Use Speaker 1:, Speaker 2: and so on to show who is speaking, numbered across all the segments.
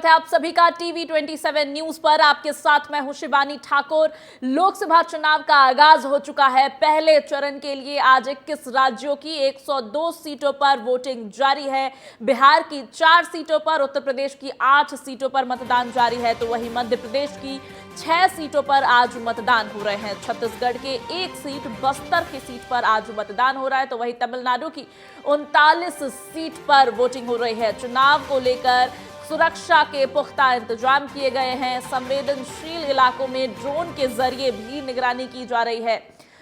Speaker 1: स्वागत है आप सभी का टीवी 27 न्यूज पर। आपके साथ मैं हूं शिवानी ठाकुर। लोकसभा चुनाव का आगाज हो चुका है। पहले चरण के लिए आज 21 राज्यों की 102 सीटों पर वोटिंग जारी है। बिहार की 4 सीटों पर, उत्तर प्रदेश की 8 सीटों पर मतदान जारी है, तो वहीं मध्य प्रदेश की 6 सीटों पर आज मतदान हो रहे हैं। छत्तीसगढ़ के 1 सीट, बस्तर की सीट पर आज मतदान हो रहा है, तो वहीं तमिलनाडु की 39 सीट पर वोटिंग हो रही है। चुनाव को लेकर सुरक्षा के पुख्ता इंतजाम किए गए हैं। संवेदनशील इलाकों में ड्रोन के जरिए भी निगरानी की जा रही है।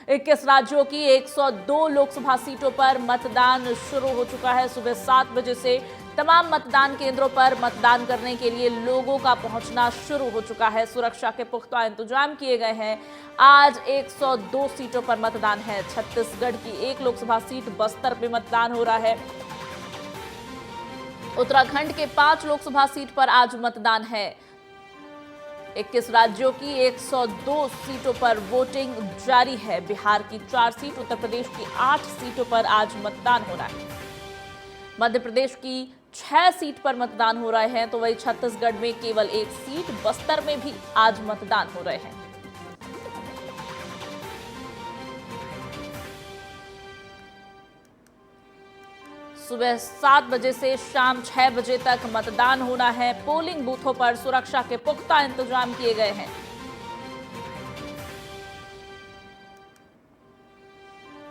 Speaker 1: 21 राज्यों की 102 लोकसभा सीटों पर मतदान शुरू हो चुका है। सुबह 7 बजे से तमाम मतदान केंद्रों पर मतदान करने के लिए लोगों का पहुंचना शुरू हो चुका है। सुरक्षा के पुख्ता इंतजाम किए गए हैं। आज 102 सीटों पर मतदान है। छत्तीसगढ़ की 1 लोकसभा सीट बस्तर में मतदान हो रहा है। उत्तराखंड के 5 लोकसभा सीट पर आज मतदान है। 21 राज्यों की 102 सीटों पर वोटिंग जारी है। बिहार की 4 सीट, उत्तर प्रदेश की 8 सीटों पर आज मतदान हो रहा है। मध्य प्रदेश की 6 सीट पर मतदान हो रहे हैं, तो वही छत्तीसगढ़ में केवल 1 सीट, बस्तर में भी आज मतदान हो रहे हैं। सुबह 7 बजे से शाम 6 बजे तक मतदान होना है। पोलिंग बूथों पर सुरक्षा के पुख्ता इंतजाम किए गए हैं।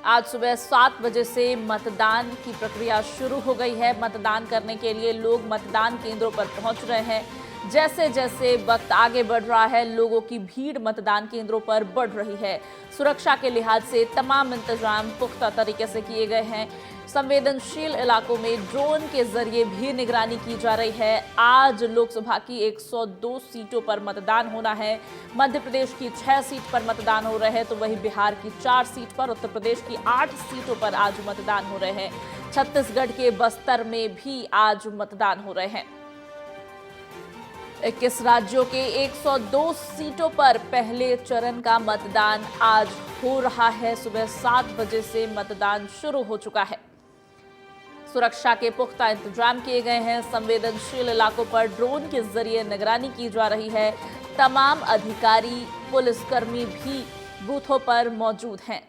Speaker 1: आज सुबह 7 बजे से मतदान की प्रक्रिया शुरू हो गई है। मतदान करने के लिए लोग मतदान केंद्रों पर पहुंच रहे हैं। जैसे जैसे वक्त आगे बढ़ रहा है, लोगों की भीड़ मतदान केंद्रों पर बढ़ रही है। सुरक्षा के लिहाज से तमाम इंतजाम पुख्ता तरीके से किए गए हैं। संवेदनशील इलाकों में ड्रोन के जरिए भी निगरानी की जा रही है। आज लोकसभा की 102 सीटों पर मतदान होना है। मध्य प्रदेश की 6 सीट पर मतदान हो रहे हैं, तो वहीं बिहार की 4 सीट पर, उत्तर प्रदेश की 8 सीटों पर आज मतदान हो रहे हैं। छत्तीसगढ़ के बस्तर में भी आज मतदान हो रहे हैं। 21 राज्यों के 102 सीटों पर पहले चरण का मतदान आज हो रहा है। सुबह 7 बजे से मतदान शुरू हो चुका है। सुरक्षा के पुख्ता इंतजाम किए गए हैं। संवेदनशील इलाकों पर ड्रोन के जरिए निगरानी की जा रही है। तमाम अधिकारी, पुलिसकर्मी भी बूथों पर मौजूद हैं।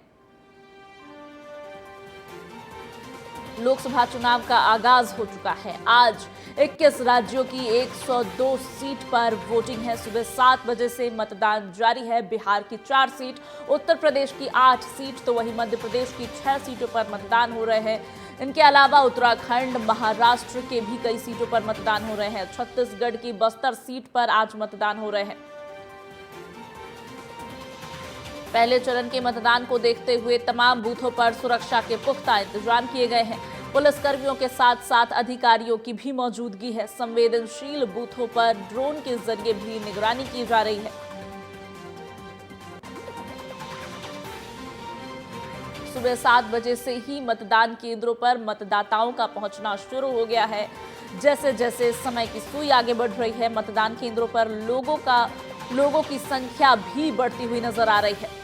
Speaker 1: लोकसभा चुनाव का आगाज हो चुका है। आज 21 राज्यों की 102 सीट पर वोटिंग है। सुबह 7 बजे से मतदान जारी है। बिहार की 4 सीट, उत्तर प्रदेश की 8 सीट, तो वहीं मध्य प्रदेश की 6 सीटों पर मतदान हो रहे हैं। इनके अलावा उत्तराखंड, महाराष्ट्र के भी कई सीटों पर मतदान हो रहे हैं। छत्तीसगढ़ की बस्तर सीट पर आज मतदान हो रहे हैं। पहले चरण के मतदान को देखते हुए तमाम बूथों पर सुरक्षा के पुख्ता इंतजाम किए गए हैं। पुलिसकर्मियों के साथ साथ अधिकारियों की भी मौजूदगी है। संवेदनशील बूथों पर ड्रोन के जरिए भी निगरानी की जा रही है। सुबह 7 बजे से ही मतदान केंद्रों पर मतदाताओं का पहुंचना शुरू हो गया है। जैसे जैसे समय की सुई आगे बढ़ रही है, मतदान केंद्रों पर लोगों की संख्या भी बढ़ती हुई नजर आ रही है।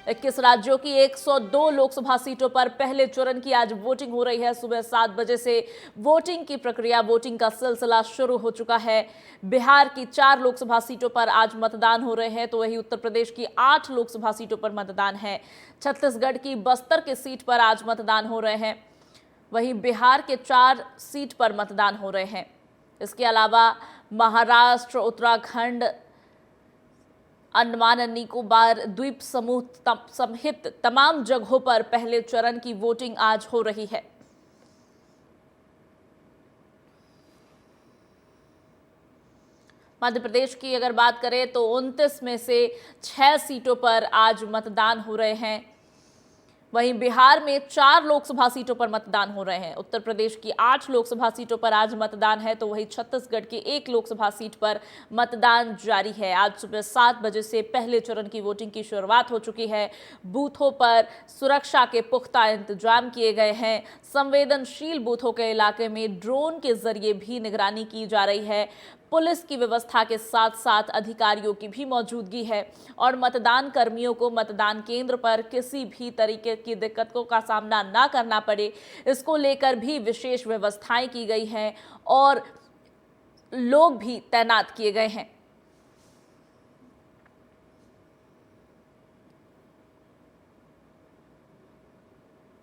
Speaker 1: 21 राज्यों की 102 लोकसभा सीटों पर पहले चरण की आज वोटिंग हो रही है। सुबह 7 बजे से वोटिंग की प्रक्रिया, वोटिंग का सिलसिला शुरू हो चुका है। बिहार की 4 लोकसभा सीटों पर आज मतदान हो रहे हैं, तो वहीं उत्तर प्रदेश की 8 लोकसभा सीटों पर मतदान है। छत्तीसगढ़ की बस्तर की सीट पर आज मतदान हो रहे हैं। वहीं बिहार के 4 सीट पर मतदान हो रहे हैं। इसके अलावा महाराष्ट्र, उत्तराखंड, अंडमान और निकोबार द्वीप समूह सहित तमाम जगहों पर पहले चरण की वोटिंग आज हो रही है। मध्य प्रदेश की अगर बात करें तो 29 में से 6 सीटों पर आज मतदान हो रहे हैं। वहीं बिहार में 4 लोकसभा सीटों पर मतदान हो रहे हैं। उत्तर प्रदेश की 8 लोकसभा सीटों पर आज मतदान है, तो वहीं छत्तीसगढ़ की 1 लोकसभा सीट पर मतदान जारी है। आज सुबह 7 बजे से पहले चरण की वोटिंग की शुरुआत हो चुकी है। बूथों पर सुरक्षा के पुख्ता इंतजाम किए गए हैं। संवेदनशील बूथों के इलाके में ड्रोन के जरिए भी निगरानी की जा रही है। पुलिस की व्यवस्था के साथ साथ अधिकारियों की भी मौजूदगी है और मतदान कर्मियों को मतदान केंद्र पर किसी भी तरीके की दिक्कतों का सामना ना करना पड़े, इसको लेकर भी विशेष व्यवस्थाएं की गई हैं और लोग भी तैनात किए गए हैं।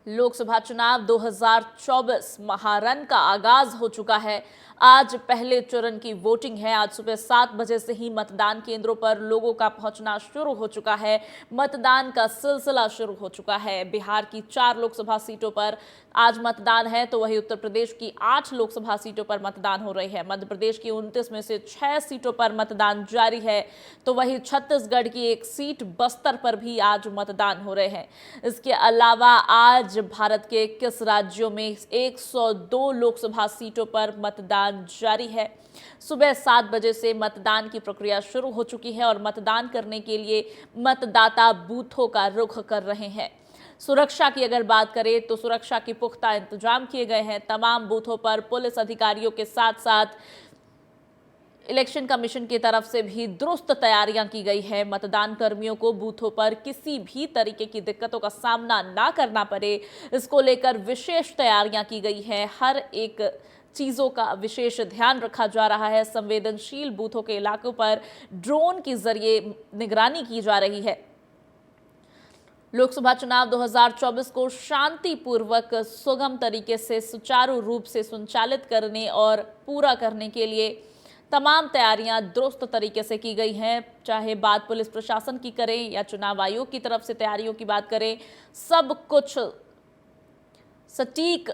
Speaker 1: लोकसभा चुनाव 2024 महारन का आगाज हो चुका है। आज पहले चरण की वोटिंग है। आज सुबह 7 बजे से ही मतदान केंद्रों पर लोगों का पहुंचना शुरू हो चुका है। मतदान का सिलसिला शुरू हो चुका है। बिहार की 4 लोकसभा सीटों पर आज मतदान है, तो वहीं उत्तर प्रदेश की 8 लोकसभा सीटों पर मतदान हो रही है। मध्य प्रदेश की 29 में से 6 सीटों पर मतदान जारी है, तो वहीं छत्तीसगढ़ की 1 सीट बस्तर पर भी आज मतदान हो रहे हैं। इसके अलावा आज भारत के 21 राज्यों में 102 लोकसभा सीटों पर मतदान जारी है। सुबह 7 बजे से मतदान की प्रक्रिया शुरू हो चुकी है और मतदान करने के लिए मतदाता बूथों का रुख कर रहे हैं। सुरक्षा की अगर बात करें तो सुरक्षा के पुख्ता इंतजाम किए गए हैं। तमाम बूथों पर पुलिस अधिकारियों के साथ साथ इलेक्शन कमीशन की तरफ से भी दुरुस्त तैयारियां की गई है। मतदान कर्मियों को बूथों पर किसी भी तरीके की दिक्कतों का सामना ना करना पड़े, इसको लेकर विशेष तैयारियां की गई है। हर एक चीजों का विशेष ध्यान रखा जा रहा है। संवेदनशील बूथों के इलाकों पर ड्रोन के जरिए निगरानी की जा रही है। लोकसभा चुनाव 2024 को शांतिपूर्वक सुगम तरीके से सुचारू रूप से संचालित करने और पूरा करने के लिए तमाम तैयारियां दुरुस्त तरीके से की गई हैं। चाहे बात पुलिस प्रशासन की करें या चुनाव आयोग की तरफ से तैयारियों की बात करें, सब कुछ सटीक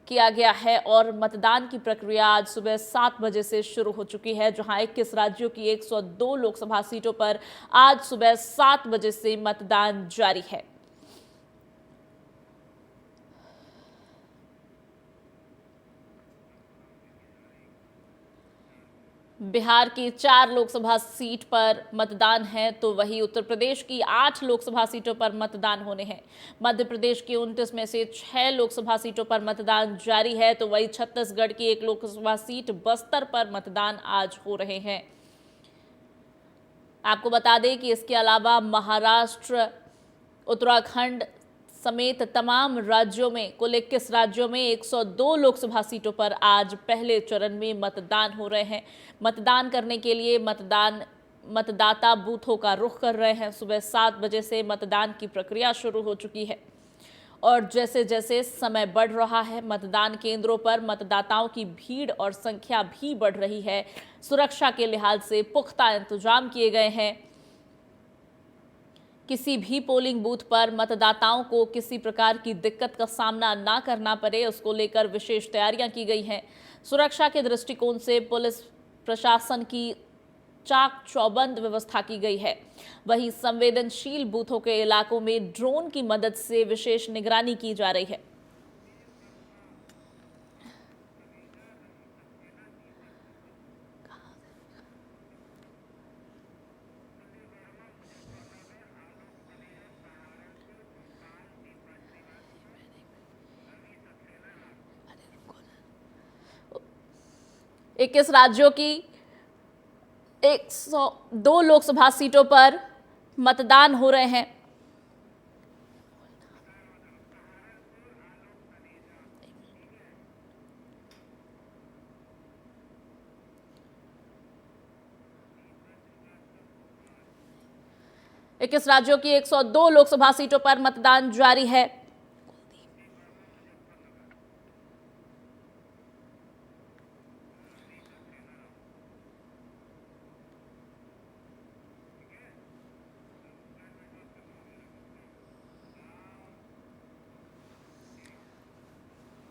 Speaker 1: किया गया है और मतदान की प्रक्रिया आज सुबह 7 बजे से शुरू हो चुकी है, जहां 21 राज्यों की 102 लोकसभा सीटों पर आज सुबह 7 बजे से मतदान जारी है। बिहार की 4 लोकसभा सीट पर मतदान है, तो वहीं उत्तर प्रदेश की 8 लोकसभा सीटों पर मतदान होने हैं। मध्य प्रदेश की 29 में से 6 लोकसभा सीटों पर मतदान जारी है, तो वहीं छत्तीसगढ़ की 1 लोकसभा सीट बस्तर पर मतदान आज हो रहे हैं। आपको बता दें कि इसके अलावा महाराष्ट्र, उत्तराखंड समेत तमाम राज्यों में, कुल 21 राज्यों में 102 लोकसभा सीटों पर आज पहले चरण में मतदान हो रहे हैं। मतदान करने के लिए मतदाता बूथों का रुख कर रहे हैं। सुबह 7 बजे से मतदान की प्रक्रिया शुरू हो चुकी है और जैसे जैसे समय बढ़ रहा है, मतदान केंद्रों पर मतदाताओं की भीड़ और संख्या भी बढ़ रही है। सुरक्षा के लिहाज से पुख्ता इंतजाम किए गए हैं। किसी भी पोलिंग बूथ पर मतदाताओं को किसी प्रकार की दिक्कत का सामना ना करना पड़े, उसको लेकर विशेष तैयारियां की गई हैं। सुरक्षा के दृष्टिकोण से पुलिस प्रशासन की चाक चौबंद व्यवस्था की गई है। वहीं संवेदनशील बूथों के इलाकों में ड्रोन की मदद से विशेष निगरानी की जा रही है। इक्कीस राज्यों की 102 लोकसभा सीटों पर मतदान हो रहे हैं। इक्कीस राज्यों की 102 लोकसभा सीटों पर मतदान जारी है।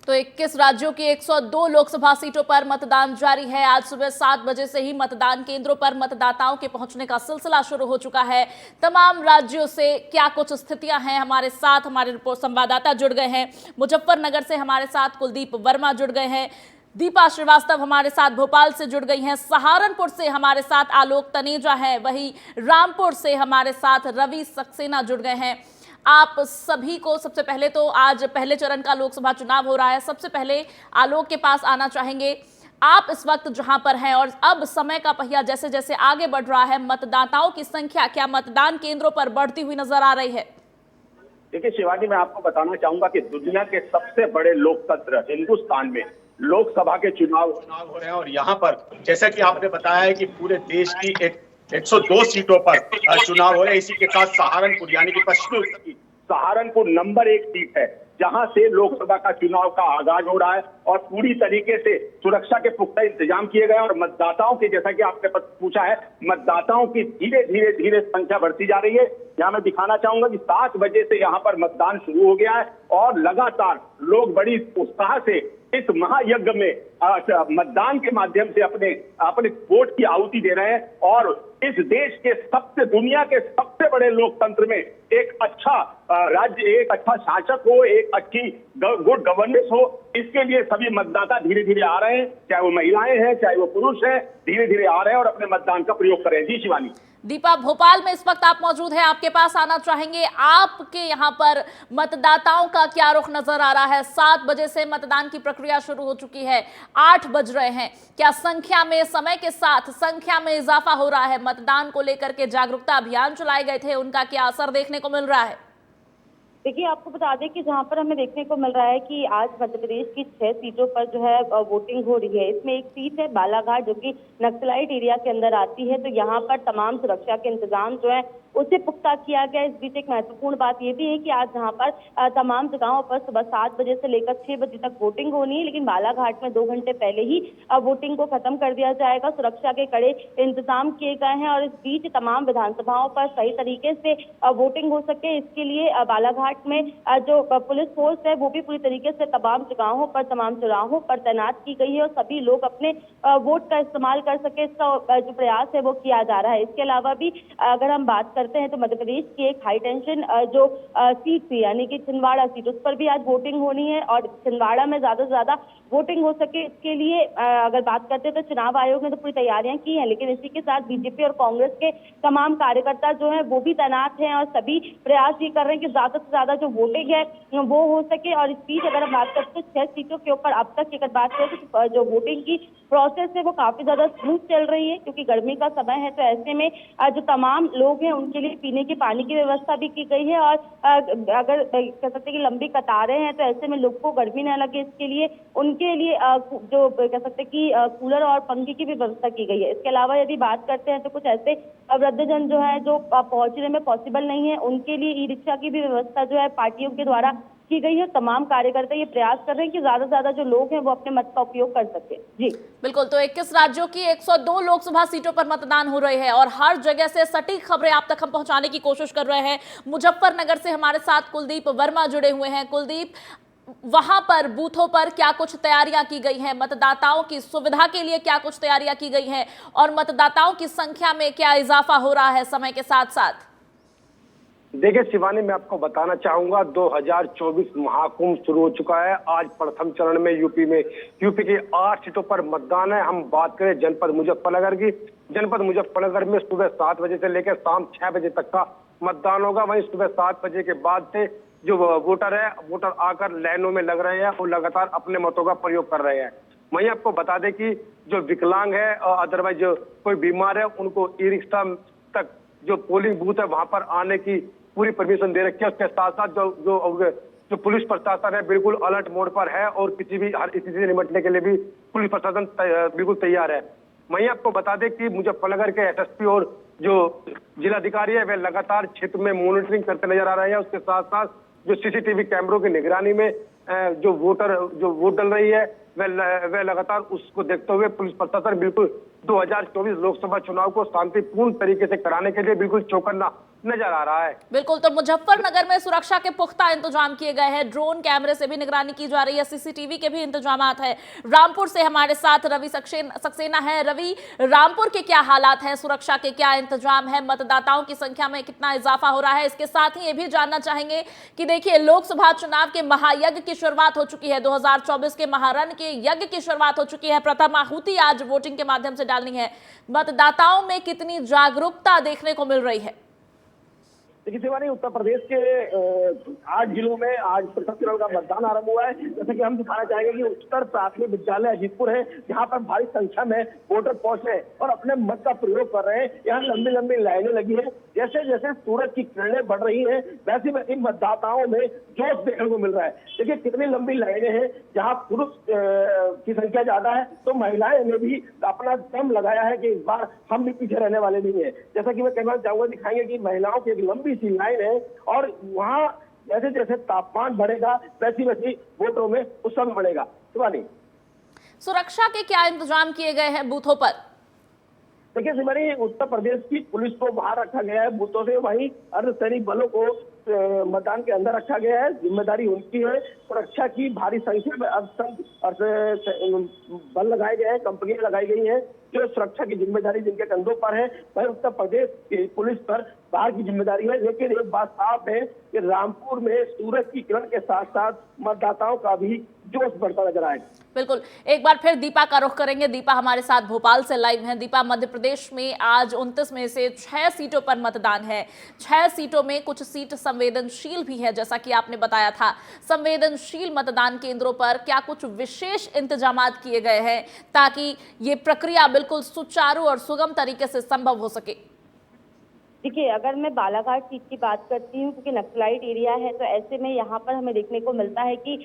Speaker 1: तो 21 राज्यों की 102 लोकसभा सीटों पर मतदान जारी है। आज सुबह 7 बजे से ही मतदान केंद्रों पर मतदाताओं के पहुंचने का सिलसिला शुरू हो चुका है। तमाम राज्यों से क्या कुछ स्थितियां हैं, हमारे साथ हमारे रिपोर्ट संवाददाता जुड़ गए हैं। मुजफ्फरनगर से हमारे साथ कुलदीप वर्मा जुड़ गए हैं। दीपा श्रीवास्तव हमारे साथ भोपाल से जुड़ गई हैं। सहारनपुर से हमारे साथ आलोक तनेजा है। वहीं रामपुर से हमारे साथ रवि सक्सेना जुड़ गए हैं। आप सभी को सबसे पहले तो आज पहले चरण का लोकसभा चुनाव हो रहा है। सबसे पहले आलोक के पास आना चाहेंगे। आप इस वक्त जहां पर हैं और अब समय का पहिया जैसे जैसे आगे बढ़ रहा है, मतदाताओं की संख्या क्या मतदान केंद्रों पर बढ़ती हुई नजर आ रही है?
Speaker 2: देखिए शिवाजी, मैं आपको बताना चाहूंगा कि दुनिया के सबसे बड़े लोकतंत्र हिंदुस्तान में लोकसभा के चुनाव हो रहे हैं और यहाँ पर जैसा कि आपने बताया है कि पूरे देश की 102 सीटों पर चुनाव हो रहे हैं। इसी के साथ सहारनपुर यानी कि पश्चिमी उत्तर की सहारनपुर नंबर 1 सीट है जहां से लोकसभा का चुनाव का आगाज हो रहा है और पूरी तरीके से सुरक्षा के पुख्ता इंतजाम किए गए और मतदाताओं की, जैसा कि आपने पूछा है, मतदाताओं की धीरे धीरे धीरे संख्या बढ़ती जा रही है। यहाँ मैं दिखाना चाहूंगा कि 7 बजे से यहाँ पर मतदान शुरू हो गया है और लगातार लोग बड़ी उत्साह से इस महायज्ञ में मतदान के माध्यम से अपने अपने वोट की आहुति दे रहे हैं और इस देश के दुनिया के सबसे बड़े लोकतंत्र में एक अच्छा राज्य, एक अच्छा शासक हो, एक अच्छी गुड गवर्नेंस हो, इसके लिए सभी मतदाता धीरे धीरे आ रहे हैं, चाहे वो महिलाएं हैं चाहे वो पुरुष हैं, धीरे धीरे आ रहे हैं और अपने मतदान का प्रयोग कर रहे हैं। जी शिवानी।
Speaker 1: दीपा, भोपाल में इस वक्त आप मौजूद हैं, आपके पास आना चाहेंगे। आपके यहाँ पर मतदाताओं का क्या रुख नजर आ रहा है? 7 बजे से मतदान की प्रक्रिया शुरू हो चुकी है, 8 बज रहे हैं। क्या संख्या में, समय के साथ संख्या में इजाफा हो रहा है? मतदान को लेकर के जागरूकता अभियान चलाए गए थे, उनका क्या असर देखने को मिल रहा है?
Speaker 3: देखिए, आपको बता दें कि जहां पर हमें देखने को मिल रहा है कि आज मध्य प्रदेश की 6 सीटों पर जो है वोटिंग हो रही है। इसमें एक सीट है बालाघाट जो कि नक्सलाइट एरिया के अंदर आती है, तो यहाँ पर तमाम सुरक्षा के इंतजाम जो है उसे पुख्ता किया गया। इस बीच एक महत्वपूर्ण बात यह भी है कि आज यहाँ पर तमाम जगहों पर सुबह 7 बजे से लेकर 6 बजे तक वोटिंग होनी है, लेकिन बालाघाट में 2 घंटे पहले ही वोटिंग को खत्म कर दिया जाएगा। सुरक्षा के कड़े इंतजाम किए गए हैं और इस बीच तमाम विधानसभाओं पर सही तरीके से वोटिंग हो सके, इसके लिए बालाघाट में जो पुलिस फोर्स है वो भी पूरी तरीके से तमाम जगहों पर, तमाम चौराहों पर तैनात की गई है और सभी लोग अपने वोट का इस्तेमाल कर सके, इसका जो प्रयास है वो किया जा रहा है। इसके अलावा भी अगर हम बात करते हैं तो मध्य प्रदेश की एक हाई टेंशन जो सीट थी यानी कि छिंदवाड़ा सीट, उस पर भी आज वोटिंग होनी है और छिंदवाड़ा में ज्यादा से ज्यादा वोटिंग हो सके, इसके लिए अगर बात करते हैं तो चुनाव आयोग ने तो पूरी तैयारियां की हैं, लेकिन इसी के साथ बीजेपी और कांग्रेस के तमाम कार्यकर्ता जो है वो भी तैनात हैं और सभी प्रयास ये कर रहे हैं कि ज्यादा से ज्यादा जो वोटिंग है वो हो सके। और इस बीच अगर हम बात करते हैं 6 सीटों के ऊपर अब तक अगर बात करें तो जो वोटिंग की प्रोसेस है वो काफी ज्यादा स्मूथ चल रही है, क्योंकि गर्मी का समय है तो ऐसे में जो तमाम लोग हैं उनके लिए पीने के पानी की व्यवस्था भी की गई है और अगर कह सकते हैं कि लंबी कतारें हैं तो ऐसे में लोग को गर्मी न लगे, इसके लिए उनके लिए जो कह सकते हैं कि कूलर और पंखे की भी व्यवस्था की गई है। इसके अलावा यदि बात करते हैं तो कुछ ऐसे वृद्धजन जो है जो पहुंचने में पॉसिबल नहीं है, उनके लिए ई रिक्शा की भी व्यवस्था जो है पार्टियों के द्वारा की गई है। तमाम कार्यकर्ता ये प्रयास कर रहे हैं कि ज्यादा से ज्यादा जो लोग हैं वो अपने मत का उपयोग कर सके। जी
Speaker 1: बिल्कुल, तो 21 राज्यों की 102 लोकसभा सीटों पर मतदान हो रहे हैं और हर जगह से सटीक खबरें आप तक हम पहुंचाने की कोशिश कर रहे हैं। मुजफ्फरनगर से हमारे साथ कुलदीप वर्मा जुड़े हुए हैं। कुलदीप, वहां पर बूथों पर क्या कुछ तैयारियां की गई हैं? मतदाताओं की सुविधा के लिए क्या कुछ तैयारियां की गई हैं और मतदाताओं की संख्या में क्या इजाफा हो रहा है समय के साथ साथ?
Speaker 4: देखिए शिवानी, मैं आपको बताना चाहूंगा 2024 महाकुंभ शुरू हो चुका है। आज प्रथम चरण में यूपी की 8 सीटों पर मतदान है। हम बात करें जनपद मुजफ्फरनगर की, जनपद मुजफ्फरनगर में सुबह 7 बजे से लेकर शाम 6 बजे तक का मतदान होगा। वहीं सुबह 7 बजे के बाद से जो वोटर आकर लाइनों में लग रहे हैं और लगातार अपने मतों का प्रयोग कर रहे हैं। वहीं आपको बता दें कि जो विकलांग है और अदरवाइज जो कोई बीमार है उनको ई रिक्शा तक जो पोलिंग बूथ है वहां पर आने की पूरी परमिशन दे रखी है। उसके साथ साथ जो पुलिस प्रशासन है बिल्कुल अलर्ट मोड पर है और किसी भी हर स्थिति से निपटने के लिए भी पुलिस प्रशासन बिल्कुल तैयार है। वहीं आपको बता दें कि मुजफ्फरनगर के एसएसपी और जो जिलाधिकारी है वे लगातार क्षेत्र में मॉनिटरिंग करते नजर आ रहे हैं। उसके साथ साथ जो सीसीटीवी कैमरों की निगरानी में जो वोट डल रही है वह लगातार उसको देखते हुए पुलिस प्रशासन बिल्कुल 2024 लोकसभा चुनाव को शांतिपूर्ण तरीके से कराने के लिए बिल्कुल चौकन्ना नजर आ रहा है।
Speaker 1: बिल्कुल, तो मुजफ्फरनगर में सुरक्षा के पुख्ता इंतजाम किए गए हैं, ड्रोन कैमरे से भी निगरानी की जा रही है, सीसीटीवी के भी इंतजामात है। रामपुर से हमारे साथ रवि सक्सेना है। रवि, रामपुर के क्या हालात हैं, सुरक्षा के क्या इंतजाम है, मतदाताओं की संख्या में कितना इजाफा हो रहा है? इसके साथ ही ये भी जानना चाहेंगे कि देखिए लोकसभा चुनाव के महायज्ञ की शुरुआत हो चुकी है, 2024 के महारण के यज्ञ की शुरुआत हो चुकी है। प्रथम आहुति आज वोटिंग के माध्यम से डालनी है। मतदाताओं में कितनी जागरूकता देखने को मिल रही है?
Speaker 4: देखिए शिवानी, उत्तर प्रदेश के 8 जिलों में आज प्रथम चरण का मतदान आरंभ हुआ है। जैसे कि हम दिखाना चाहेंगे कि उत्तर प्राथमिक विद्यालय अजीतपुर है, जहां पर भारी संख्या में वोटर पहुंचे हैं और अपने मत का प्रयोग कर रहे हैं। यहाँ लंबी लंबी लाइनें लगी है। जैसे जैसे सूरज की किरणें बढ़ रही हैं, वैसे वैसे मतदाताओं में जोश देखने को मिल रहा है। देखिए कितनी लंबी लाइनें हैं। जहां पुरुष की संख्या ज्यादा है, तो महिलाएं ने भी अपना दम लगाया है कि इस बार हम भी पीछे रहने वाले नहीं है। जैसा कि मैं कहना चाहूंगा, दिखाएंगे कि महिलाओं की एक लंबी सी लाइन है और वहां जैसे जैसे तापमान बढ़ेगा, वैसी वैसी वोटों में उत्साह बढ़ेगा। शिवानी,
Speaker 1: सुरक्षा के क्या इंतजाम किए गए हैं बूथों पर?
Speaker 4: देखिए शिवानी, उत्तर प्रदेश की पुलिस को बाहर रखा गया है बूथों से, वहीं अर्धसैनिक बलों को मतदान के अंदर रखा गया है। जिम्मेदारी उनकी है। सुरक्षा की भारी संख्या में बल लगाए गए हैं, कंपनियां लगाई गई हैं जो सुरक्षा की जिम्मेदारी जिनके कंधों पर है। वहीं उत्तर प्रदेश की पुलिस पर बाहर की जिम्मेदारी है। लेकिन एक बात साफ है कि रामपुर में सूरज की किरण के साथ साथ मतदाताओं का भी जोश बढ़ता नजर आएगा।
Speaker 1: बिल्कुल, एक बार फिर दीपा का रुख करेंगे। दीपा हमारे साथ भोपाल से लाइव हैं। दीपा, मध्य प्रदेश में आज 29 में से 6 सीटों पर मतदान है। 6 सीटों में कुछ सीट संवेदनशील भी है, जैसा कि आपने बताया था। संवेदनशील मतदान केंद्रों पर क्या कुछ विशेष इंतजामात किए गए हैं ताकि ये प्रक्रिया बिल्कुल सुचारू और सुगम तरीके से संभव हो सके?
Speaker 3: देखिए, अगर मैं बालाघाट सीट की बात करती हूँ, क्योंकि नक्सलाइट एरिया है, तो ऐसे में यहाँ पर हमें देखने को मिलता है कि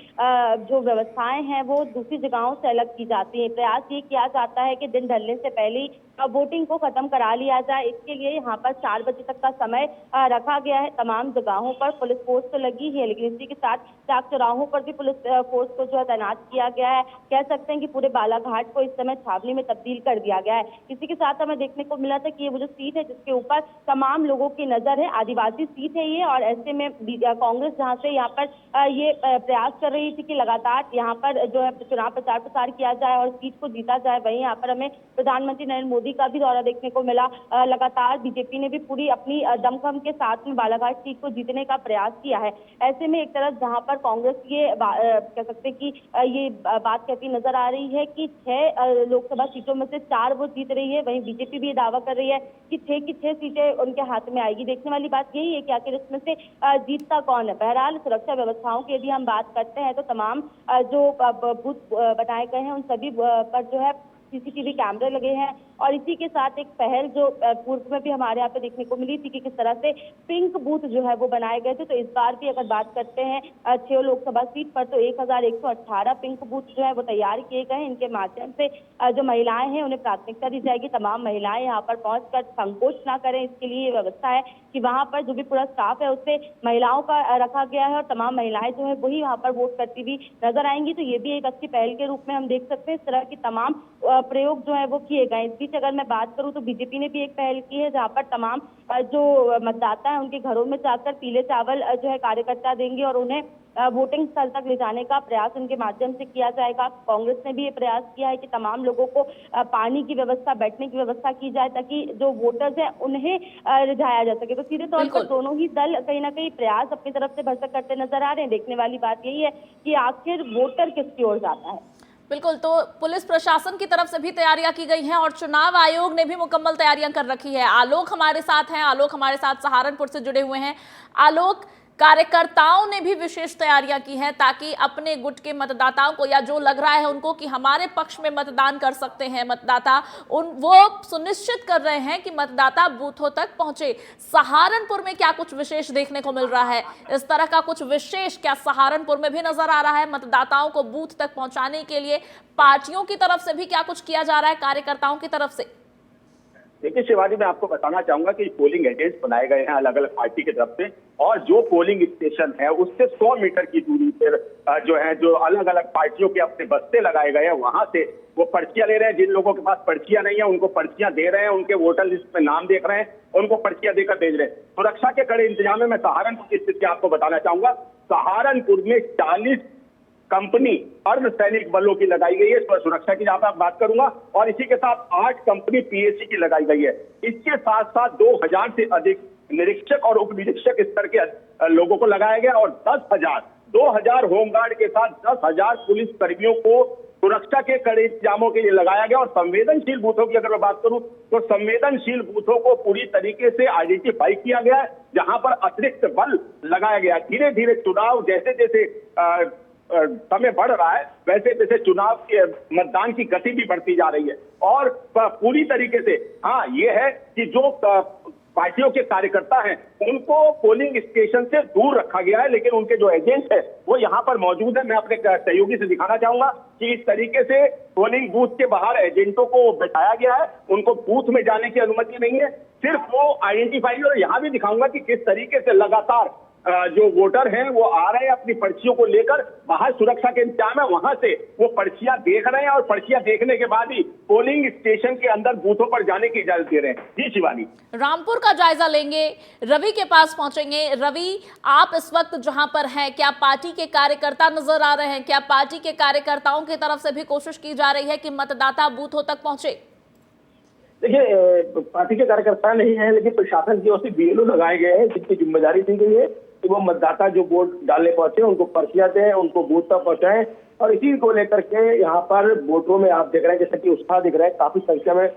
Speaker 3: जो व्यवस्थाएं हैं वो दूसरी जगहों से अलग की जाती हैं। प्रयास ये किया जाता है कि दिन ढलने से पहले ही वोटिंग को खत्म करा लिया जाए। इसके लिए यहाँ पर 4 बजे तक का समय रखा गया है। तमाम जगहों पर पुलिस फोर्स तो लगी है, लेकिन इसी के साथ चाक चौराहों पर भी पुलिस फोर्स को जो है तैनात किया गया है। कह सकते हैं कि पूरे बालाघाट को इस समय छावनी में तब्दील कर दिया गया है। इसी के साथ हमें देखने को मिला था कि ये वो जो सीट है जिसके ऊपर तमाम लोगों की नजर है, आदिवासी सीट है ये, और ऐसे में कांग्रेस जहां से यहाँ पर ये प्रयास कर रही थी कि लगातार यहाँ पर जो है चुनाव प्रचार प्रसार किया जाए और सीट को जीता जाए, वहीं यहाँ पर हमें प्रधानमंत्री नरेंद्र मोदी का भी दौरा देखने को मिला। लगातार बीजेपी ने भी पूरी अपनी दमखम के साथ में बालाघाट सीट को जीतने का प्रयास किया है। ऐसे में एक तरफ जहां पर कांग्रेस ये कह सकते हैं कि ये बात कहती नजर आ रही है कि 6 लोकसभा सीटों में से 4 वो जीत रही है, वहीं बीजेपी भी ये दावा कर रही है कि 6 की 6 सीटें उनके हाथ में आएगी। देखने वाली बात यही है कि आखिर इसमें से जीतता कौन है। बहरहाल सुरक्षा व्यवस्थाओं की यदि हम बात करते हैं तो तमाम जो बूथ बनाए गए हैं उन सभी पर जो है सीसीटीवी कैमरे लगे हैं, और इसी के साथ एक पहल जो पूर्व में भी हमारे यहाँ पे देखने को मिली थी कि किस तरह से पिंक बूथ जो है वो बनाए गए थे। तो इस बार भी अगर बात करते हैं 6 लोकसभा सीट पर, तो 1118 पिंक बूथ जो है वो तैयार किए गए हैं। इनके माध्यम से जो महिलाएं हैं उन्हें प्राथमिकता दी जाएगी। तमाम महिलाएं यहाँ पर पहुंचकर संकोच ना करें, इसके लिए ये व्यवस्था है कि वहां पर जो भी पूरा स्टाफ है उससे महिलाओं का रखा गया है और तमाम महिलाएं जो है वही वहां पर वोट करती हुई नजर आएंगी। तो ये भी एक अच्छी पहल के रूप में हम देख सकते हैं। इस तरह की तमाम प्रयोग जो है वो किए गए। इस बीच अगर मैं बात करूं तो बीजेपी ने भी एक पहल की है, जहां पर तमाम जो मतदाता है उनके घरों में जाकर पीले चावल जो है कार्यकर्ता देंगे और उन्हें वोटिंग स्थल तक ले जाने का प्रयास उनके माध्यम से किया जाएगा। कांग्रेस ने भी ये प्रयास किया है कि तमाम लोगों को पानी की व्यवस्था, बैठने की व्यवस्था की जाए ताकि जो वोटर्स हैं उन्हें रिझाया जा सके। तो सीधे तौर पर दोनों ही दल कहीं ना कहीं प्रयास अपनी तरफ से भरसक करते नजर आ रहे हैं। देखने वाली बात यही है कि आखिर वोटर किसकी ओर जाता है।
Speaker 1: बिल्कुल, तो पुलिस प्रशासन की तरफ से भी तैयारियां की गई हैं और चुनाव आयोग ने भी मुकम्मल तैयारियां कर रखी है। आलोक हमारे साथ हैं, आलोक हमारे साथ सहारनपुर से जुड़े हुए हैं। आलोक, कार्यकर्ताओं ने भी विशेष तैयारियां की हैं ताकि अपने गुट के मतदाताओं को, या जो लग रहा है उनको कि हमारे पक्ष में मतदान कर सकते हैं मतदाता, वो सुनिश्चित कर रहे हैं कि मतदाता बूथों तक पहुंचे। सहारनपुर में क्या कुछ विशेष देखने को मिल रहा है? इस तरह का कुछ विशेष क्या सहारनपुर में भी नजर आ रहा है? मतदाताओं को बूथ तक पहुंचाने के लिए पार्टियों की तरफ से भी क्या कुछ किया जा रहा है, कार्यकर्ताओं की तरफ से?
Speaker 2: देखिए शिवाजी, मैं आपको बताना चाहूंगा कि पोलिंग एजेंट्स बनाए गए हैं अलग अलग पार्टी की तरफ से, और जो पोलिंग स्टेशन है उससे 100 मीटर की दूरी पर जो अलग अलग पार्टियों के अपने बस्ते लगाए गए हैं, वहां से वो पर्चियां ले रहे हैं। जिन लोगों के पास पर्चियां नहीं है उनको पर्चियां दे रहे हैं, उनके वोटर लिस्ट में नाम देख रहे हैं, उनको पर्चियां देकर भेज रहे हैं। सुरक्षा के कड़े इंतजाम में मैं सहारनपुर की स्थिति आपको बताना चाहूंगा। सहारनपुर में 40 कंपनी अर्धसैनिक बलों की लगाई गई है सुरक्षा की, जहां पर बात करूंगा, और इसी के साथ 8 कंपनी पीएसी की लगाई गई है। इसके साथ साथ 2000 से अधिक निरीक्षक और उप निरीक्षक स्तर के लोगों को लगाया गया और 2000 होमगार्ड के साथ 10,000 पुलिस कर्मियों को सुरक्षा के कड़े इंतजामों के लिए लगाया गया। और संवेदनशील बूथों की अगर मैं बात करूं तो संवेदनशील बूथों को पूरी तरीके से आइडेंटिफाई किया गया है, जहां पर अतिरिक्त बल लगाया गया। धीरे धीरे चुनाव जैसे जैसे समय बढ़ रहा है वैसे वैसे चुनाव के मतदान की गति भी बढ़ती जा रही है। और पूरी तरीके से हाँ ये है कि जो पार्टियों के कार्यकर्ता हैं उनको पोलिंग स्टेशन से दूर रखा गया है, लेकिन उनके जो एजेंट है वो यहाँ पर मौजूद है। मैं अपने सहयोगी से दिखाना चाहूंगा कि इस तरीके से पोलिंग बूथ के बाहर एजेंटों को बैठाया गया है, उनको बूथ में जाने की अनुमति नहीं है, सिर्फ वो आइडेंटिफाई। और यहाँ भी दिखाऊंगा कि किस तरीके से लगातार जो वोटर हैं वो आ रहे हैं अपनी पर्चियों को लेकर, बाहर सुरक्षा के इंतजाम है, वहां से वो पर्चियां देख रहे हैं और पर्चियां देखने के बाद ही पोलिंग स्टेशन के अंदर बूथों पर जाने की इजाजत दे रहे हैं। जी शिवानी।
Speaker 1: रामपुर का जायजा लेंगे, रवि के पास पहुंचेंगे। रवि, आप इस वक्त जहां पर हैं, क्या पार्टी के कार्यकर्ता नजर आ रहे हैं? क्या पार्टी के कार्यकर्ताओं की तरफ से भी कोशिश की जा रही है कि मतदाता बूथों तक पहुंचे?
Speaker 5: देखिए, पार्टी के कार्यकर्ता नहीं है, लेकिन प्रशासन की ओर से बीएलओ लगाए गए हैं, जिसकी जिम्मेदारी दी गई है कि वो मतदाता जो वोट डालने पहुंचे उनको पर्चियां दें, उनको बूथ तक पहुंचाएं। और इसी को लेकर के यहाँ पर वोटरों में आप देख रहे हैं जैसे कि उत्साह दिख रहा है, काफी संख्या में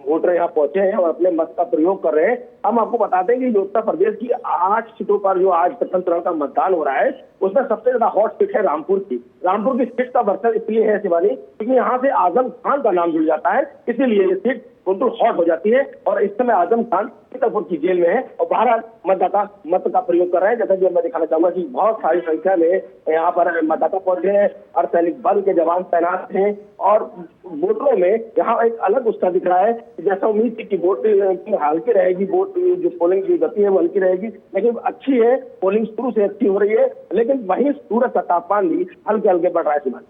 Speaker 5: वोटर यहाँ पहुंचे हैं और अपने मत का प्रयोग कर रहे हैं। हम आपको बता दें कि उत्तर प्रदेश की 8 सीटों पर जो आज प्रथम चरण का मतदान हो रहा है उसमें सबसे ज्यादा हॉट सीट है रामपुर की। रामपुर की सीट का बर्तन इसलिए है शिवानी क्योंकि यहाँ से आजम खान का नाम जुड़ जाता है, इसीलिए ये सीट बिल्कुल हॉट हो जाती है। और इस समय आजम खान सीतापुर की जेल में है और बाहर मतदाता मत का प्रयोग कर रहे हैं। जैसा कि मैं दिखाना चाहूंगा कि बहुत सारी संख्या में यहाँ पर मतदाता पहुंचे हैं, अर्धसैनिक बल के जवान तैनात हैं और वोटरों में यहाँ एक अलग उत्साह दिख रहा है। जैसा उम्मीद थी कि वोट की हल्की रहेगी, वोट जो पोलिंग की गति है वो हल्की रहेगी, लेकिन अच्छी है, पोलिंग शुरू से अच्छी हो रही है, लेकिन वहीं सूरज का तापमान भी हल्के हल्के बढ़ रहा है शिवानी।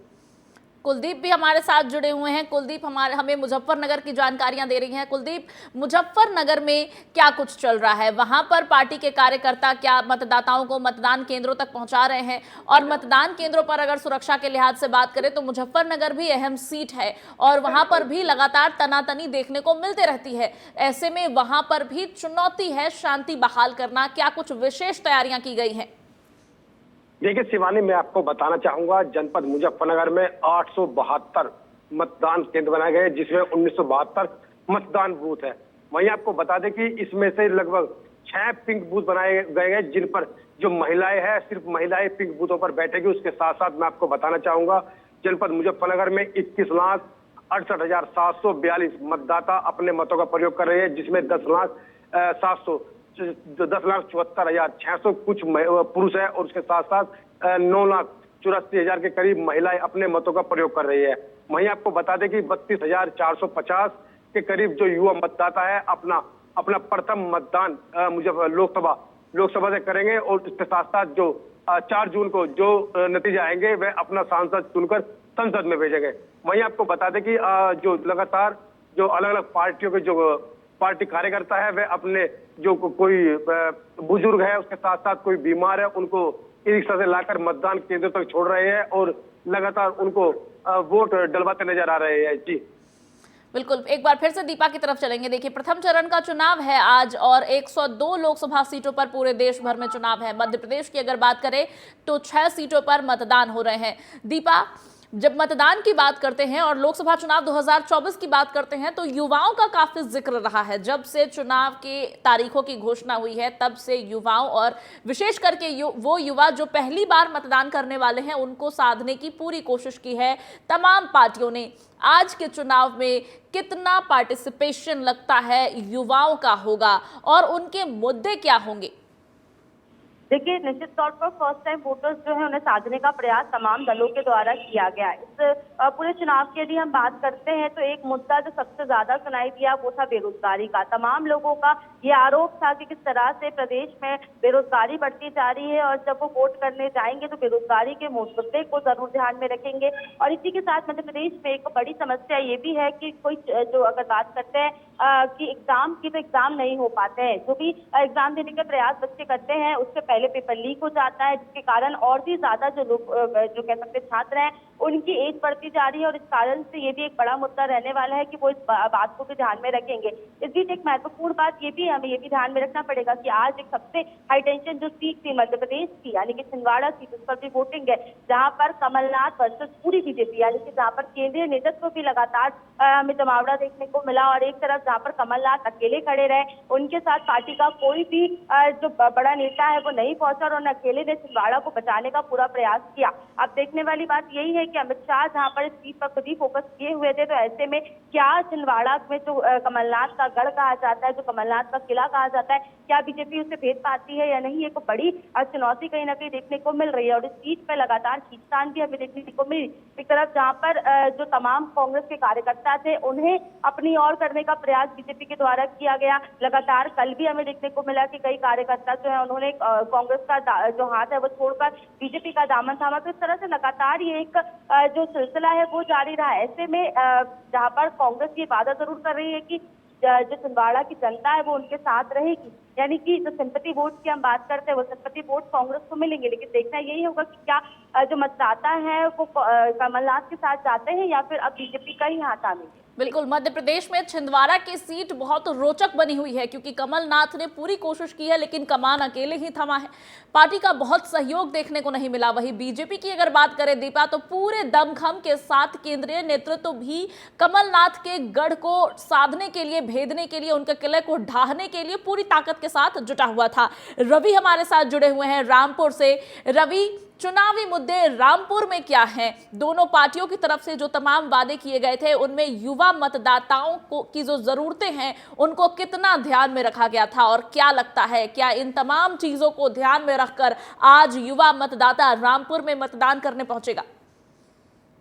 Speaker 1: कुलदीप भी हमारे साथ जुड़े हुए हैं। कुलदीप हमें मुजफ्फरनगर की जानकारियां दे रही हैं। कुलदीप, मुजफ्फरनगर में क्या कुछ चल रहा है? वहां पर पार्टी के कार्यकर्ता क्या मतदाताओं को मतदान केंद्रों तक पहुंचा रहे हैं? और मतदान केंद्रों पर अगर सुरक्षा के लिहाज से बात करें तो मुजफ्फरनगर भी अहम सीट है और वहां पर भी लगातार तनातनी देखने को मिलती रहती है। ऐसे में वहां पर भी चुनौती है शांति बहाल करना। क्या कुछ विशेष तैयारियां की गई हैं?
Speaker 5: देखिए शिवानी, मैं आपको बताना चाहूंगा जनपद मुजफ्फरनगर में 872 मतदान केंद्र बनाए गए, जिसमें 1972 मतदान बूथ है। वहीं आपको बता दें कि इसमें से लगभग 6 पिंक बूथ बनाए गए हैं, जिन पर जो महिलाएं हैं सिर्फ महिलाएं पिंक बूथों पर बैठेगी। उसके साथ साथ मैं आपको बताना चाहूंगा जनपद मुजफ्फरनगर में 21,68,742 मतदाता अपने मतों का प्रयोग कर रहे हैं, जिसमें 10,74,600 कुछ पुरुष है और उसके साथ साथ 9,84,000 के करीब महिलाएं अपने मतों का प्रयोग कर रही है। वहीं आपको बता दें कि 32,450 के करीब जो युवा मतदाता है अपना प्रथम मतदान लोकसभा से करेंगे और इसके साथ साथ जो 4 जून को जो नतीजे आएंगे वह अपना सांसद चुनकर संसद में भेजेंगे। वहीं आपको बता दें कि जो लगातार जो अलग अलग पार्टियों के जो पार्टी कार्यकर्ता है वह अपने जो कोई बुजुर्ग है, उसके साथ साथ कोई बीमार है, उनको ई रिक्शा से लाकर मतदान केंद्र तक छोड़ रहे हैं और लगातार उनको वोट डलवाते नजर आ रहे हैं। जी
Speaker 1: बिल्कुल, एक बार फिर से दीपा की तरफ चलेंगे। देखिए, प्रथम चरण का चुनाव है आज और 102 लोकसभा सीटों पर पूरे देश भर में चुनाव है। मध्य प्रदेश की अगर बात करें तो 6 सीटों पर मतदान हो रहे हैं। दीपा, जब मतदान की बात करते हैं और लोकसभा चुनाव 2024 की बात करते हैं तो युवाओं का काफी जिक्र रहा है। जब से चुनाव के तारीखों की घोषणा हुई है तब से युवाओं और विशेष करके वो युवा जो पहली बार मतदान करने वाले हैं उनको साधने की पूरी कोशिश की है तमाम पार्टियों ने। आज के चुनाव में कितना पार्टिसिपेशन लगता है युवाओं का होगा और उनके मुद्दे क्या होंगे?
Speaker 3: देखिए, निश्चित तौर पर फर्स्ट टाइम वोटर्स जो है उन्हें साधने का प्रयास तमाम दलों के द्वारा किया गया। इस पूरे चुनाव की यदि हम बात करते हैं तो एक मुद्दा जो सबसे ज्यादा सुनाई दिया वो था बेरोजगारी का। तमाम लोगों का ये आरोप था कि किस तरह से प्रदेश में बेरोजगारी बढ़ती जा रही है और जब वो वोट करने जाएंगे तो बेरोजगारी के मुद्दे को जरूर ध्यान में रखेंगे। और इसी के साथ मध्य प्रदेश में एक बड़ी समस्या ये भी है कि कोई जो अगर बात करते हैं कि एग्जाम की, तो एग्जाम नहीं हो पाते हैं। जो भी एग्जाम देने के प्रयास बच्चे करते हैं उससे पहले पेपर लीक हो जाता है, जिसके कारण और भी ज्यादा जो लोग जो कह सकते छात्र हैं उनकी एज बढ़ती जा रही है और इस कारण से ये भी एक बड़ा मुद्दा रहने वाला है कि वो इस बात को भी ध्यान में रखेंगे। इस बीच एक महत्वपूर्ण बात ये भी हमें ये भी ध्यान में रखना पड़ेगा कि आज एक सबसे हाई टेंशन जो सीट थी मध्य प्रदेश की, यानी कि छिंदवाड़ा सीट, उस पर भी वोटिंग है, जहां पर कमलनाथ वर्सेस पूरी बीजेपी, यानी कि जहां पर केंद्रीय नेतृत्व भी लगातार हमें जमावड़ा देखने को मिला और एक तरफ जहां पर कमलनाथ अकेले खड़े रहे, उनके साथ पार्टी का कोई भी जो बड़ा नेता है वो नहीं पहुंचा और उन्होंने अकेले ने छिंदवाड़ा को बचाने का पूरा प्रयास किया। अब देखने वाली बात यही है कि अमित शाह जहां पर इस सीट पर खुद ही फोकस किए हुए थे, तो ऐसे में क्या छिंदवाड़ा में जो कमलनाथ का गढ़ कहा जाता है, जो कमलनाथ का किला कहा जाता है, क्या बीजेपी उससे भेद पाती है या नहीं, एक बड़ी चुनौती कहीं ना कहीं देखने को मिल रही है। और इस सीट पर लगातार खींचतान भी हमें देखने को मिली। एक तरफ जहां पर जो तमाम कांग्रेस के कार्यकर्ता थे उन्हें अपनी ओर करने का प्रयास बीजेपी के द्वारा किया गया। लगातार कल भी हमें देखने को मिला कि कई कार्यकर्ता जो है उन्होंने कांग्रेस का जो हाथ है वो छोड़कर बीजेपी का दामन थामा। तो इस तरह से लगातार ये एक जो सिलसिला है वो जारी रहा। ऐसे में जहां पर कांग्रेस ये वादा जरूर कर रही है कि जो छिंदवाड़ा की जनता है वो उनके साथ रहेगी, यानी कि जो सिंपैथी वोट की हम बात करते हैं वो सिंपैथी वोट कांग्रेस को मिलेंगे, लेकिन देखना यही होगा कि क्या जो मतदाता है वो कमलनाथ के साथ जाते हैं या फिर अब बीजेपी का ही हाथ आने।
Speaker 1: बिल्कुल, मध्य प्रदेश में छिंदवाड़ा की सीट बहुत रोचक बनी हुई है क्योंकि कमलनाथ ने पूरी कोशिश की है लेकिन कमान अकेले ही थमा है। पार्टी का बहुत सहयोग देखने को नहीं मिला। वहीं बीजेपी की अगर बात करें दीपा, तो पूरे दमखम के साथ केंद्रीय नेतृत्व भी कमलनाथ के गढ़ को साधने के लिए, भेदने के लिए, उनके किले को ढाहने के लिए पूरी ताकत के साथ जुटा हुआ था। रवि हमारे साथ जुड़े हुए हैं रामपुर से। रवि, चुनावी मुद्दे रामपुर में क्या हैं? दोनों पार्टियों की तरफ से जो तमाम वादे किए गए थे उनमें युवा मतदाताओं को की जो जरूरतें हैं उनको कितना ध्यान में रखा गया था, और क्या लगता है क्या इन तमाम चीजों को ध्यान में रखकर आज युवा मतदाता रामपुर में मतदान करने पहुंचेगा?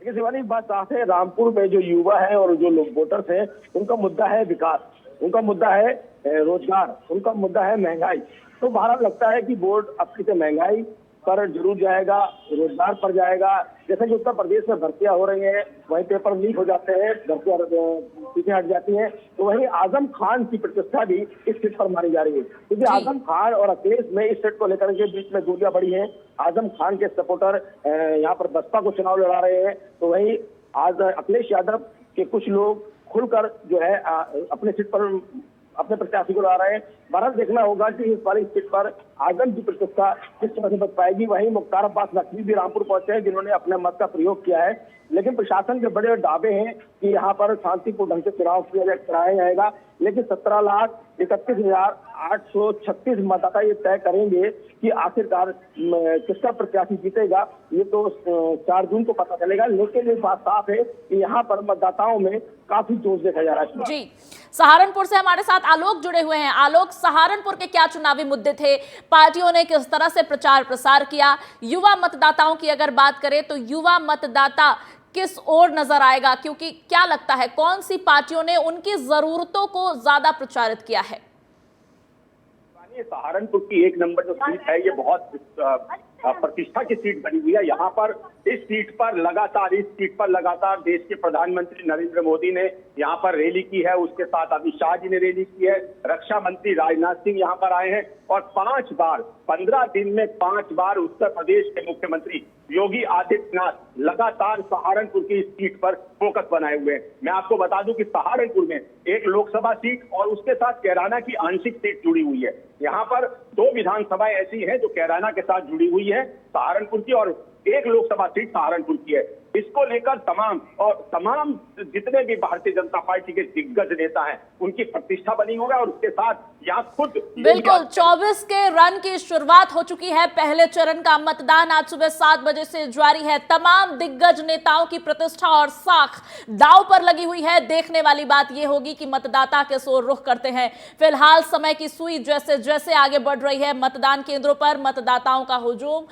Speaker 5: देखिए शिवानी, बात साफ है, रामपुर में जो युवा है और जो लोग वोटर्स हैं उनका मुद्दा है विकास, उनका मुद्दा है रोजगार, उनका मुद्दा है महंगाई। तो बहरहाल लगता है कि वोट अपनी से महंगाई पर जरूर जाएगा, रोजगार पर जाएगा। जैसे कि उत्तर प्रदेश में भर्तियां हो रही हैं, वहीं पेपर लीक हो जाते हैं, भर्तियां पीछे हट जाती हैं, तो वहीं आजम खान की प्रतिष्ठा भी इस सीट पर मानी जा रही है क्योंकि आजम खान और अखिलेश में इस सीट को लेकर के बीच में दूरियां बढ़ी हैं। आजम खान के सपोर्टर यहाँ पर बसपा को चुनाव लड़ा रहे हैं, तो वहीं आज अखिलेश यादव के कुछ लोग खुलकर जो है अपने सीट पर अपने प्रत्याशी को ला रहे हैं। बहरहाल देखना होगा कि इस वाली सीट पर आजम की प्रतिष्ठा किस तरह से बच पाएगी। वहीं मुख्तार अब्बास नकवी भी रामपुर पहुंचे हैं जिन्होंने अपने मत का प्रयोग किया है, लेकिन प्रशासन के बड़े दावे हैं कि यहाँ पर शांतिपूर्ण ढंग से चुनाव कराया जाएगा, लेकिन 17,31,836 मतदाता ये तय करेंगे कि आखिरकार किसका प्रत्याशी जीतेगा। ये तो 4 जून को पता चलेगा, लेकिन ये बात साफ है कि यहाँ पर मतदाताओं में काफी जोश देखा जा रहा है।
Speaker 1: जी, सहारनपुर से हमारे साथ आलोक जुड़े हुए हैं। आलोक, सहारनपुर के क्या चुनावी मुद्दे थे? पार्टियों ने किस तरह से प्रचार प्रसार किया? युवा मतदाताओं की अगर बात करें तो युवा मतदाता किस ओर नजर आएगा, क्योंकि क्या लगता है कौन सी पार्टियों ने उनकी जरूरतों को ज्यादा प्रचारित किया है?
Speaker 2: सहारनपुर की 1 नंबर जो सीट है ये बहुत प्रतिष्ठा की सीट बनी हुई है। यहाँ पर इस सीट पर लगातार देश के प्रधानमंत्री नरेंद्र मोदी ने यहाँ पर रैली की है, उसके साथ अमित शाह जी ने रैली की है, रक्षा मंत्री राजनाथ सिंह यहाँ पर आए हैं और 15 दिन में 5 बार उत्तर प्रदेश के मुख्यमंत्री योगी आदित्यनाथ लगातार सहारनपुर की इस सीट पर फोकस बनाए हुए हैं। मैं आपको बता दूं कि सहारनपुर में एक लोकसभा सीट और उसके साथ कैराना की आंशिक सीट जुड़ी हुई है। यहाँ पर 2 विधानसभाएं ऐसी हैं जो कैराना के साथ जुड़ी हुई है, सहारनपुर की, और 1 लोकसभा सीट सहारनपुर की है। इसको लेकर तमाम जितने भी भारतीय जनता पार्टी के दिग्गज नेता हैं उनकी प्रतिष्ठा बनी होगा और उसके साथ यहाँ खुद
Speaker 1: बिल्कुल 24 के रन की शुरुआत हो चुकी है। पहले चरण का मतदान आज सुबह 7 बजे से जारी है। तमाम दिग्गज नेताओं की प्रतिष्ठा और साख दांव पर लगी हुई है। देखने वाली बात यह होगी कि मतदाता किस ओर रुख करते हैं। फिलहाल समय की सुई जैसे जैसे आगे बढ़ रही है, मतदान केंद्रों पर मतदाताओं का हुजूम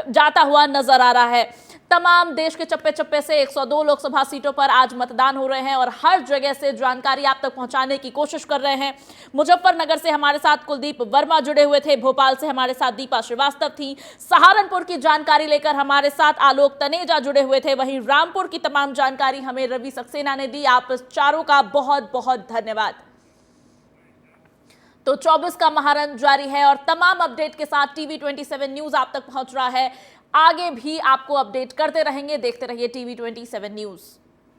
Speaker 1: जाता हुआ नजर आ रहा है। तमाम देश के चप्पे चप्पे से 102 लोकसभा सीटों पर आज मतदान हो रहे हैं और हर जगह से जानकारी आप तक पहुंचाने की कोशिश कर रहे हैं। मुजफ्फरनगर से हमारे साथ कुलदीप वर्मा जुड़े हुए थे, भोपाल से हमारे साथ दीपा श्रीवास्तव थी, सहारनपुर की जानकारी लेकर हमारे साथ आलोक तनेजा जुड़े हुए थे, वहीं रामपुर की तमाम जानकारी हमें रवि सक्सेना ने दी। आप चारों का बहुत बहुत धन्यवाद। तो 24 का महारन जारी है और तमाम अपडेट के साथ टीवी 27 न्यूज आप तक पहुंच रहा है। आगे भी आपको अपडेट करते रहेंगे। देखते रहिए टीवी 27 न्यूज।